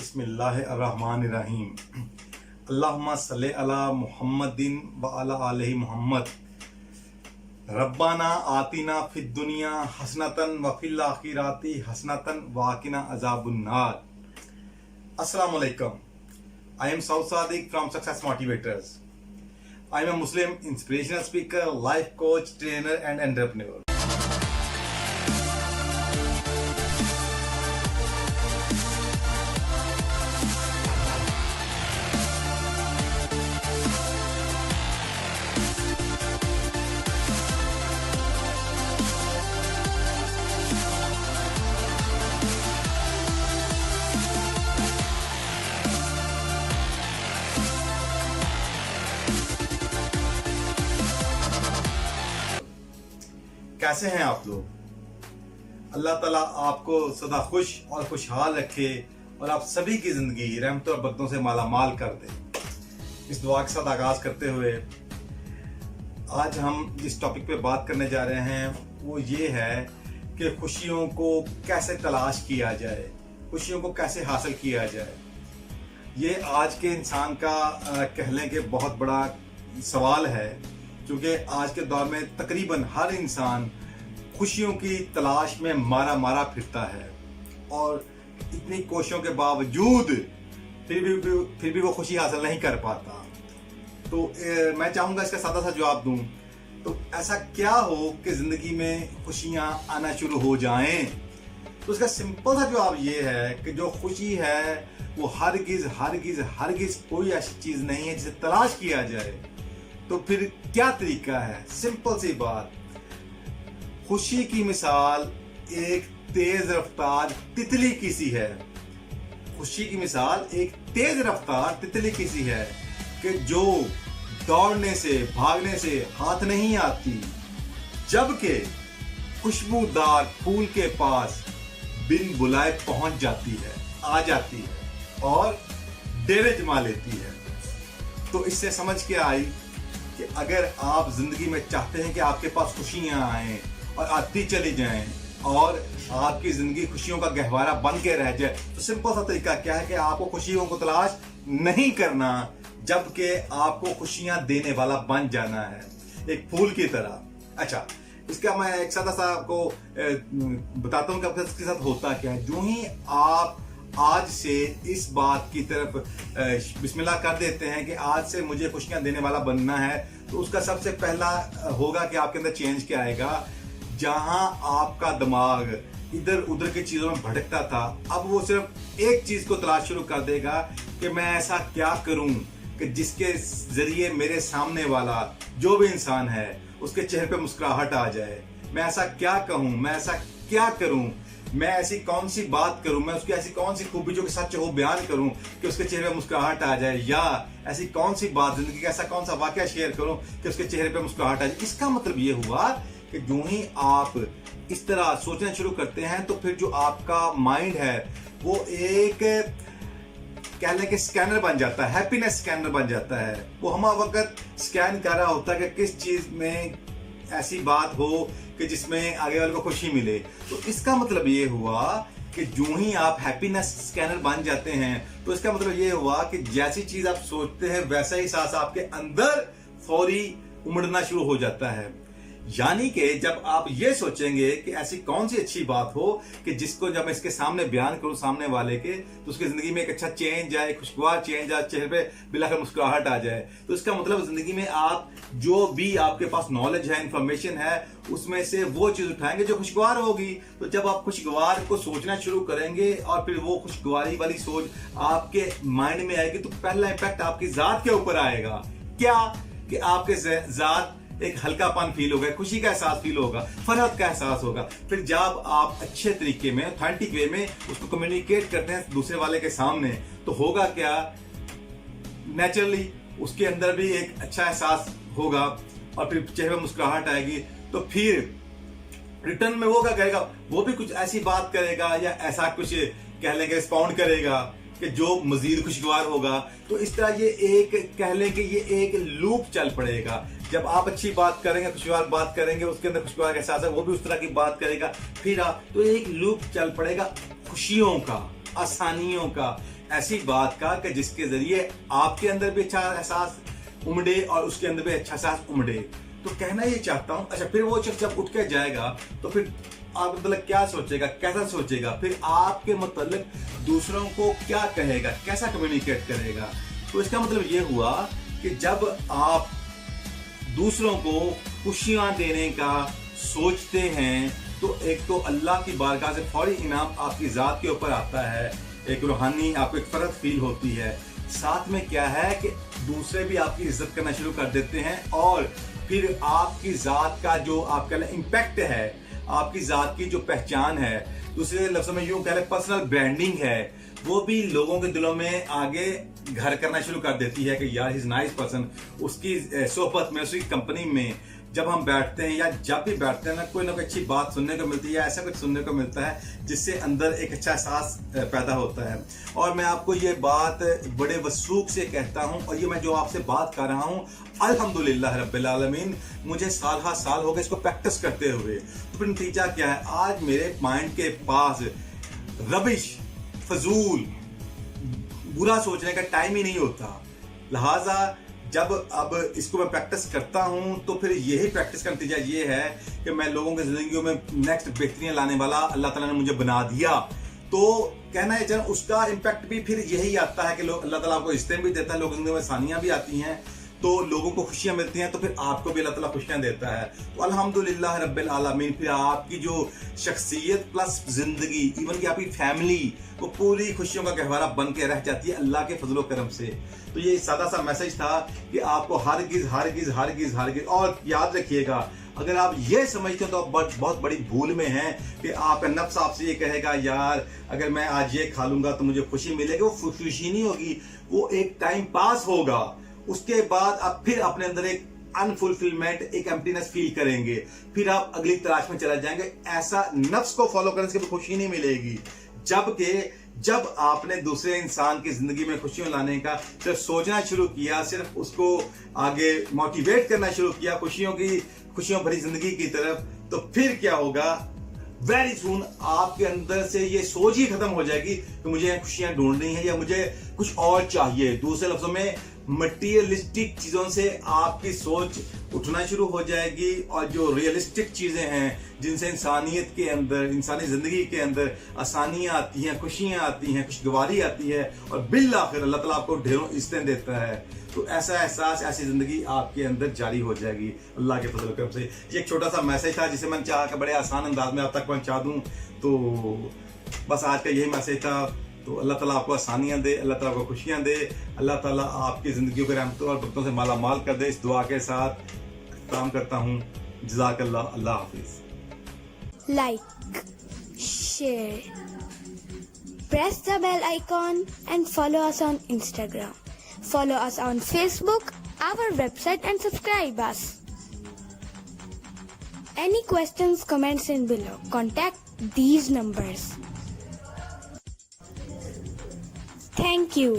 बिस्मिल्लाहिर्रहमानिर्रहीम। अल्लाहुम्मा सल्ली अला मुहम्मदिन व अला आलिहि मुहम्मद। रब्बाना आतिना फिद दुनिया हसनतन व फिल आखिराति हसनतन व क़िना अज़ाबुन्नार। अस्सलामु अलैकुम। I am Saud Sadiq from Success Motivators. I am a Muslim inspirational speaker, life coach, trainer and entrepreneur. कैसे हैं आप लोग? अल्लाह ताला आपको सदा खुश और खुशहाल रखे और आप सभी की जिंदगी रहमतों और बरकतों से माला माल कर दे। इस दुआ के साथ आगाज करते हुए आज हम जिस टॉपिक पे बात करने जा रहे हैं वो ये है कि खुशियों को कैसे तलाश किया जाए, खुशियों को कैसे हासिल किया जाए। ये आज के इंसान का कह लें कि बहुत बड़ा सवाल है, क्योंकि आज के दौर में तकरीबन हर इंसान खुशियों की तलाश में मारा मारा फिरता है और इतनी कोशिशों के बावजूद फिर भी वो खुशी हासिल नहीं कर पाता। तो मैं चाहूँगा इसका सादा सा जवाब दूं। तो ऐसा क्या हो कि ज़िंदगी में खुशियाँ आना शुरू हो जाएं? तो इसका सिंपल सा जवाब ये है कि जो खुशी है वो हरगिज़ हरगिज़ हरगिज़ कोई ऐसी चीज़ नहीं है जिसे तलाश किया जाए। तो फिर क्या तरीका है? सिंपल सी बात, खुशी की मिसाल एक तेज रफ्तार तितली की सी है। खुशी की मिसाल एक तेज रफ्तार तितली की सी है कि जो दौड़ने से भागने से हाथ नहीं आती, जबकि खुशबूदार फूल के पास बिन बुलाए पहुंच जाती है, आ जाती है और डेरे जमा लेती है। तो इससे समझ के आई कि अगर आप जिंदगी में चाहते हैं कि आपके पास खुशियां आए और आती चली जाएं और आपकी जिंदगी खुशियों का गहवारा बन के रह जाए, तो सिंपल सा तरीका क्या है कि आपको खुशियों को तलाश नहीं करना, जबकि आपको खुशियां देने वाला बन जाना है, एक फूल की तरह। अच्छा, इसका मैं एक सादा सा आपको बताता हूँ कि आपके साथ होता क्या है। जो ही आप आज से इस बात की तरफ बिस्मिल्लाह कर देते हैं कि आज से मुझे खुशियां देने वाला बनना है, तो उसका सबसे पहला होगा कि आपके अंदर चेंज क्या आएगा। जहां आपका दिमाग इधर उधर की चीजों में भटकता था, अब वो सिर्फ एक चीज को तलाश शुरू कर देगा कि मैं ऐसा क्या करूं कि जिसके जरिए मेरे सामने वाला जो भी इंसान है उसके चेहरे पे मुस्कुराहट आ जाए। मैं ऐसा क्या कहूं, मैं ऐसा क्या करूं, मैं ऐसी कौन सी बात करूं, मैं उसकी ऐसी कौन सी खूबी जो कि सच हो बयान करूं कि उसके चेहरे पे मुस्कुराहट आ जाए, या ऐसी कौन सी बात जिंदगी का ऐसा कौन सा वाकया शेयर करूं कि उसके चेहरे पे मुस्कुराहट आ जाए। इसका मतलब ये हुआ कि जो ही आप इस तरह सोचना शुरू करते हैं तो फिर जो आपका माइंड है वो एक कह लें कि स्कैनर बन जाता है, हैप्पीनेस स्कैनर बन जाता है। वो हम वक्त स्कैन कर रहा होता है कि किस चीज में ऐसी बात हो कि जिसमें आगे वाले को खुशी मिले। तो इसका मतलब ये हुआ कि जो ही आप हैप्पीनेस स्कैनर बन जाते हैं, तो इसका मतलब ये हुआ कि जैसी चीज आप सोचते हैं वैसा ही सांस आपके अंदर फौरी उमड़ना शुरू हो जाता है। यानी कि जब आप ये सोचेंगे कि ऐसी कौन सी अच्छी बात हो कि जिसको जब मैं इसके सामने बयान करूं सामने वाले के, तो उसकी जिंदगी में एक अच्छा चेंज आए, खुशगवार चेंज आए, चेहरे पे बिलाकर मुस्कुराहट आ जाए। तो इसका मतलब जिंदगी में आप जो भी आपके पास नॉलेज है, इंफॉर्मेशन है, उसमें से वो चीज उठाएंगे जो खुशगवार होगी। तो जब आप खुशगवार को सोचना शुरू करेंगे और फिर वो खुशगवारी वाली सोच आपके माइंड में आएगी, तो पहला इंपैक्ट आपकी जात के ऊपर आएगा। क्या कि आपके जात एक हल्कापन फील होगा, खुशी का एहसास फील होगा, फरहत का एहसास होगा। फिर जब आप अच्छे तरीके में, ऑथेंटिक वे में उसको कम्युनिकेट करते हैं दूसरे वाले के सामने, तो होगा क्या, नेचुरली उसके अंदर भी एक अच्छा एहसास होगा और फिर चेहरे पर मुस्कुराहट आएगी। तो फिर रिटर्न में वो क्या करेगा, वो भी कुछ ऐसी बात करेगा या ऐसा कुछ कह लेंगे रिस्पॉन्ड करेगा कि जो मजीद खुशगवार होगा। तो इस तरह ये एक कह लें कि ये एक लूप चल पड़ेगा। जब आप अच्छी बात करेंगे, खुशगवार बात करेंगे, उसके अंदर खुशगवार एहसास है, वो भी उस तरह की बात करेगा, फिर आप तो एक लूप चल पड़ेगा खुशियों का, आसानियों का, ऐसी बात का कि जिसके जरिए आपके अंदर भी अच्छा एहसास उमड़े और उसके अंदर भी अच्छा एहसास उमड़े। तो कहना ये चाहता हूं, अच्छा फिर वो जब उठ के जाएगा तो फिर आप मतलब क्या सोचेगा, कैसा सोचेगा, फिर आपके मतलब दूसरों को क्या कहेगा, कैसा कम्युनिकेट करेगा। तो इसका मतलब ये हुआ कि जब आप दूसरों को खुशियां देने का सोचते हैं तो एक तो अल्लाह की बारगाह से फौरी इनाम आपकी ज़ात के ऊपर आता है, एक रूहानी आपको एक फ़र्क फील होती है। साथ में क्या है कि दूसरे भी आपकी इज्जत करना शुरू कर देते हैं और फिर आपकी ज़ात का जो आपका इम्पैक्ट है, आपकी ज़ात की जो पहचान है, दूसरे लफ्ज़ों में यूं कह लें पर्सनल ब्रांडिंग है, वो भी लोगों के दिलों में आगे घर करना शुरू कर देती है कि यार इज नाइस पर्सन। उसकी सोहबत में, उसकी कंपनी में जब हम बैठते हैं या जब भी बैठते हैं ना, कोई ना कोई अच्छी बात सुनने को मिलती है या ऐसा कुछ सुनने को मिलता है जिससे अंदर एक अच्छा एहसास पैदा होता है। और मैं आपको ये बात बड़े वसूख से कहता हूँ, और ये मैं जो आपसे बात कर रहा हूँ अल्हम्दुलिल्लाह रब्बिल आलमीन, मुझे साल हा साल हो गए इसको प्रैक्टिस करते हुए। तो फिर नतीजा क्या है, आज मेरे माइंड के पास रबिश, फजूल, बुरा सोचने का टाइम ही नहीं होता। लिहाजा जब अब इसको मैं प्रैक्टिस करता हूं तो फिर यही प्रैक्टिस का नतीजा ये है कि मैं लोगों की जिंदगियों में नेक्स्ट बेहतरीन लाने वाला अल्लाह ताला ने मुझे बना दिया। तो कहना है चल उसका इम्पैक्ट भी फिर यही आता है कि लोग अल्लाह ताला आपको इस्तेम भी देता है, लोगों जिंदगी में आसानियां भी आती हैं, तो लोगों को खुशियां मिलती हैं, तो फिर आपको भी अल्लाह ताला खुशियां देता है। तो अल्हम्दुलिल्लाह रब्बिल आलमीन, फिर आपकी जो शख्सियत प्लस जिंदगी, इवन की आपकी फैमिली, वो पूरी खुशियों का गहवारा बन के रह जाती है अल्लाह के फजलो करम से। तो ये सादा सा मैसेज था कि आपको हरगिज हरगिज हरगिज हरगिज, और याद रखिएगा अगर आप ये समझते हो तो आप बहुत बड़ी भूल में हैं कि आपका नफ्स आपसे ये कहेगा यार अगर मैं आज ये खा लूंगा तो मुझे खुशी मिलेगी। वो खुशी नहीं होगी, वो एक टाइम पास होगा। उसके बाद आप फिर अपने अंदर एक अनफुलफिलमेंट, एक एम्प्टीनेस फील करेंगे, फिर आप अगली तलाश में चले जाएंगे। ऐसा नफ्स को फॉलो करने से भी खुशी नहीं मिलेगी। जबकि जब आपने दूसरे इंसान की जिंदगी में खुशियां लाने का सिर्फ सोचना शुरू किया, सिर्फ उसको आगे मोटिवेट करना शुरू किया खुशियों भरी जिंदगी की तरफ, तो फिर क्या होगा, वेरी सून आपके अंदर से ये सोच ही खत्म हो जाएगी कि मुझे खुशियां ढूंढनी है या मुझे कुछ और चाहिए। दूसरे लफ्जों में मटीरियलिस्टिक चीजों से आपकी सोच उठना शुरू हो जाएगी, और जो रियलिस्टिक चीजें हैं जिनसे इंसानियत के अंदर, इंसानी जिंदगी के अंदर आसानियां आती हैं, खुशियां आती हैं, खुशगवारी आती है, और बिल आखिर अल्लाह ताला आपको ढेरों इज्जतें देता है। तो ऐसा एहसास, ऐसी जिंदगी आपके अंदर जारी हो जाएगी अल्लाह के फजल करम से। ये एक छोटा सा मैसेज था जिसे मैंने चाहा कि बड़े आसान अंदाज में आप तक पहुंचा दूं। तो बस आज का यही मैसेज था। तो अल्लाह ताला आपको आसानियां दे, अल्लाह ताला आपको खुशियां दे, अल्लाह ताला आपकी जिंदगी को रहमतों और बरकतों से माला माल कर दे। इस दुआ के साथ काम करता हूँ। जज़ाकल्लाह, अल्लाह हाफिज। Like, share, press the bell icon and follow us on Instagram. Follow us on Facebook, our website, and subscribe us. Any questions, comments in below. Contact these numbers. Thank you.